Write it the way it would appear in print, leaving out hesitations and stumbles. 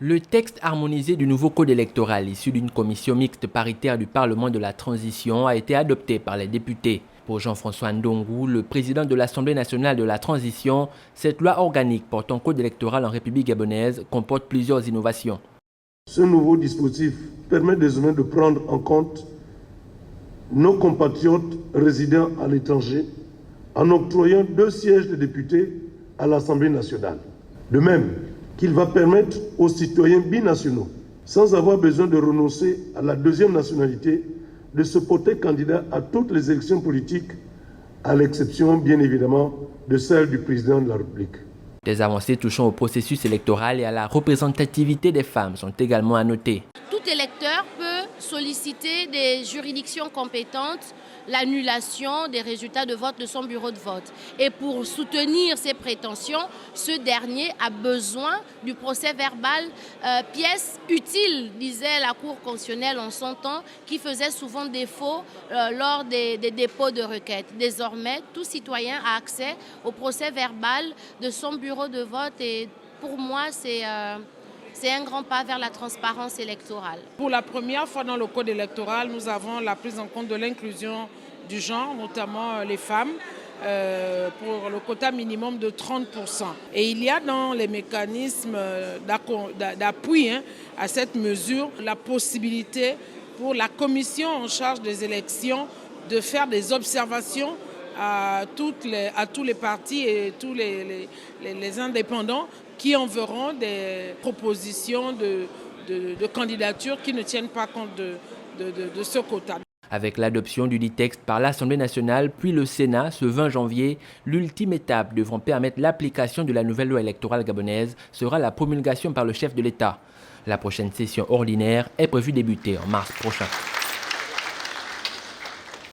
Le texte harmonisé du nouveau code électoral issu d'une commission mixte paritaire du Parlement de la Transition a été adopté par les députés. Pour Jean-François Ndongou, le président de l'Assemblée nationale de la Transition, cette loi organique portant code électoral en République gabonaise comporte plusieurs innovations. Ce nouveau dispositif permet désormais de prendre en compte nos compatriotes résidant à l'étranger en octroyant 2 sièges de députés à l'Assemblée nationale. De même, qu'il va permettre aux citoyens binationaux, sans avoir besoin de renoncer à la 2e nationalité, de se porter candidat à toutes les élections politiques, à l'exception bien évidemment de celle du président de la République. Des avancées touchant au processus électoral et à la représentativité des femmes sont également à noter. Tout électeur peut solliciter des juridictions compétentes l'annulation des résultats de vote de son bureau de vote. Et pour soutenir ces prétentions, ce dernier a besoin du procès verbal, pièce utile, disait la Cour constitutionnelle en son temps, qui faisait souvent défaut lors des dépôts de requêtes. Désormais, tout citoyen a accès au procès verbal de son bureau de vote et pour moi, c'est un grand pas vers la transparence électorale. Pour la première fois dans le code électoral, nous avons la prise en compte de l'inclusion du genre, notamment les femmes, pour le quota minimum de 30%. Et il y a dans les mécanismes d'appui à cette mesure la possibilité pour la commission en charge des élections de faire des observations à tous les partis et tous les indépendants qui enverront des propositions de candidatures qui ne tiennent pas compte de ce quota. Avec l'adoption du dit texte par l'Assemblée nationale puis le Sénat ce 20 janvier, l'ultime étape devant permettre l'application de la nouvelle loi électorale gabonaise sera la promulgation par le chef de l'État. La prochaine session ordinaire est prévue débuter en mars prochain.